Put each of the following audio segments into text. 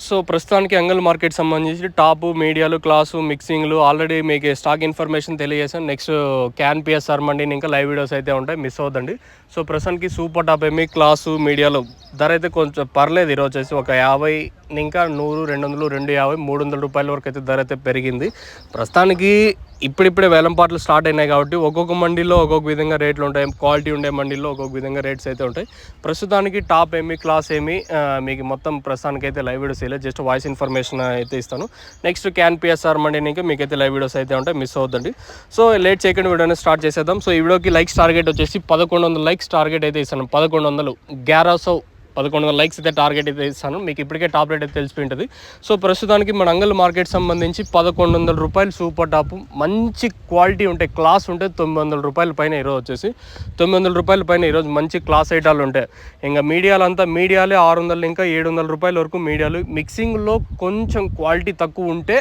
So ప్రస్తుతానికి అంగల్ market సంబంధించి టాప్ మీడియాలు క్లాసు మిక్సింగ్లు ఆల్రెడీ మీకు స్టాక్ ఇన్ఫర్మేషన్ తెలియజేసాను. నెక్స్ట్ క్యాన్ పిఎస్ఆర్ మండి ఇంకా లైవ్ వీడియోస్ అయితే ఉంటాయి, మిస్ అవుతుంది. సో ప్రస్తుతానికి సూపర్ టాప్ ఏమి క్లాసు మీడియాలో ధర అయితే కొంచెం పర్లేదు. ఈరోజు వచ్చేసి ఒక 50 ఇంకా 100, 200, 250, 300 రూపాయల వరకు అయితే ధర అయితే పెరిగింది. ప్రస్తుతానికి ఇప్పుడిప్పుడే వేలంపాట్లు స్టార్ట్ అయినాయి కాబట్టి ఒక్కొక్క మండీలో ఒక్కొక్క విధంగా రేట్లు ఉంటాయి. క్వాలిటీ ఉండే మండీలో ఒక్కొక్క విధంగా రేట్స్ అయితే ఉంటాయి. ప్రస్తుతానికి టాప్ ఏమి క్లాస్ ఏమి మీకు మొత్తం ప్రస్తుతానికి అయితే లైవ్ వీడియోస్ ఇలా జస్ట్ వాయిస్ ఇన్ఫర్మేషన్ అయితే ఇస్తాను. నెక్స్ట్ క్యాన్ పిఎస్ఆర్ మండీని ఇంకా మీకైతే లైవ్ వీడియోస్ అయితే ఉంటాయి, మిస్ అవుతుంది. సో లేట్ చేయకుండా వీడియోని స్టార్ట్ చేసేద్దాం. సో ఈ వీడియోకి లైక్స్ టార్గెట్ వచ్చేసి 1100 లైక్స్ టార్గెట్ అయితే ఇస్తాను. 1100 లైక్స్ అయితే టార్గెట్ అయితే ఇస్తాను. మీకు ఇప్పటికే టాప్ రేట్ అయితే తెలిసిపోయింటుంది. సో ప్రస్తుతానికి మన అంగల్ మార్కెట్ సంబంధించి 1100 రూపాయలు సూపర్ టాప్ మంచి క్వాలిటీ ఉంటే క్లాస్ ఉంటే 900 రూపాయల పైన ఈరోజు వచ్చేసి 900 రూపాయల పైన ఈరోజు మంచి క్లాస్ ఐటాలు ఉంటాయి. ఇంకా మీడియాలంతా మీడియాలే 600 ఇంకా 700 రూపాయల వరకు మీడియాలు. మిక్సింగ్లో కొంచెం క్వాలిటీ తక్కువ ఉంటే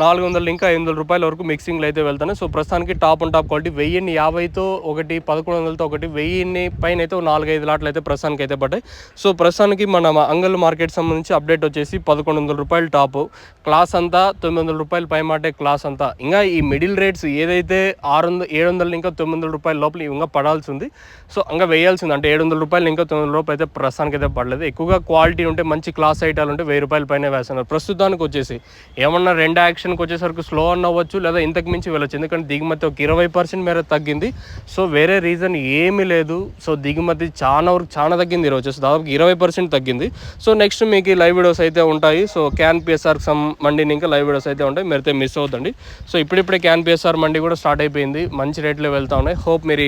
400 ఇంకా 500 రూపాయల వరకు మిక్సింగ్లో అయితే వెళ్తాను. సో ప్రస్తుతానికి టాప్ అండ్ టాప్ క్వాలిటీ 1050తో ఒకటి 1100తో ఒకటి 1000 పైన అయితే 4-5 లాట్లు అయితే ప్రస్తుతానికి అయితే పడ్డాయి. సో ప్రస్తుతానికి మన అంగల్ మార్కెట్ సంబంధించి అప్డేట్ వచ్చేసి 1100 రూపాయలు టాపు క్లాస్ అంతా, 900 రూపాయలు పై మాటే క్లాస్ అంతా. ఇంకా ఈ మిడిల్ రేట్స్ ఏదైతే 600, 700 ఇంకా 900 రూపాయల లోపల ఇంకా పడాల్సి ఉంది. సో ఇంకా వేయాల్సింది అంటే 700 రూపాయలు ఇంకా 900 రూపాయలు అయితే ప్రస్తుతానికి అయితే పడలేదు. ఎక్కువగా క్వాలిటీ ఉంటే మంచి క్లాస్ ఐటాలు ఉంటే 1000 రూపాయల పైన వేస్తున్నారు. ప్రస్తుతానికి వచ్చేసి ఏమన్నా రెండు యాక్షన్కి వచ్చేసరికి స్లో అన్న అవ్వచ్చు లేదా ఇంతకు మించి వెళ్ళొచ్చు. ఎందుకంటే దిగుమతి ఒక 20% మేర తగ్గింది. సో వేరే రీజన్ ఏమీ లేదు. సో దిగుమతి చాలా తగ్గింది ఈరోజు వచ్చేసి దాదాపు 20% తగ్గింది. సో నెక్స్ట్ మీకు లైవ్ వీడియోస్ అయితే ఉంటాయి. సో క్యాన్ పిఎస్ఆర్ మండీని ఇంకా లైవ్ వీడియోస్ అయితే ఉంటాయి, మీరైతే మిస్ అవుతుంది. సో ఇప్పుడిప్పుడే క్యాన్ పిఎస్ఆర్ మండీ కూడా స్టార్ట్ అయిపోయింది, మంచి రేట్లో వెళ్తూ ఉన్నాయి. హోప్ మీరు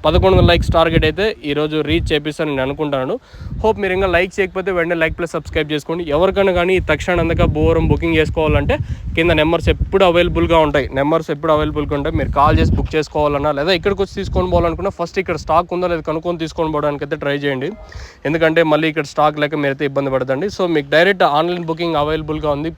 1100 లైక్స్ టార్గెట్ అయితే ఈరోజు రీచ్ చేపిస్తాను నేను అనుకుంటాను. హోప్ మీరు ఇంకా లైక్ చేయకపోతే వెంటనే లైక్ ప్లస్ సబ్స్క్రైబ్ చేసుకోండి. ఎవరికైనా కానీ తక్షణ అందక బోరం బుకింగ్ చేసుకోవాలంటే కింద నెంబర్స్ ఎప్పుడు అవైలబుల్గా ఉంటాయి. మీరు కాల్ చేసి బుక్ చేసుకోవాలన్నా లేదా ఇక్కడికి వచ్చి తీసుకొని పోవాలనుకున్నా ఫస్ట్ ఇక్కడ స్టాక్ ఉందో లేదా కనుక్కొని తీసుకొని పోవడానికి అయితే ట్రై చేయండి. ఎందుకంటే మళ్ళీ ఇక్కడ స్టాక్ లేక మీరైతే ఇబ్బంది పడదండి. సో మీకు డైరెక్ట్ ఆన్లైన్ బుకింగ్ అవైలబుల్గా ఉంది.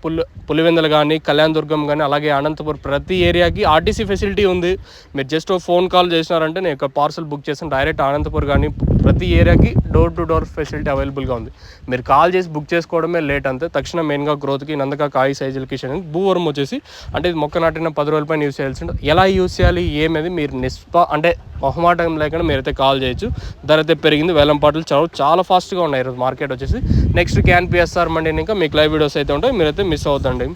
పులివెందులు కానీ కళ్యాణ్ దుర్గం కానీ అలాగే అనంతపురం ప్రతి ఏరియాకి ఆర్టీసీ ఫెసిలిటీ ఉంది. మీరు జస్ట్ ఫోన్ కాల్ చేసినారంటే నేను ఇక్కడ పార్సల్ బుక్ చేస్తాను. డైరెక్ట్ అనంతపురం కానీ ప్రతి ఏరియాకి డోర్ టు డోర్ ఫెసిలిటీ అవైలబుల్గా ఉంది. మీరు కాల్ చేసి బుక్ చేసుకోవడమే లేట్ అంతే. తక్షణ మెయిన్గా గ్రోత్కి నందక కాయి సైజులకి భూవరం వచ్చేసి అంటే ఇది మొక్క నాటిన 10 రోజుల పైన యూస్ చేయాల్సి ఉంటుంది. ఎలా యూస్ చేయాలి ఏమేది మీరు అంటే మొహమాటం లేకుండా మీరైతే కాల్ చేయొచ్చు. ధర అయితే పెరిగింది, వేలంపాట్లు చాలా ఫాస్ట్గా ఉన్నాయి ఈరోజు మార్కెట్ వచ్చేసి. నెక్స్ట్ క్యాన్ పిఎస్ఆర్ మండీని ఇంకా మీకు లైవ్ వీడియోస్ అయితే ఉంటాయి, మీరైతే మిస్ అవుతండి.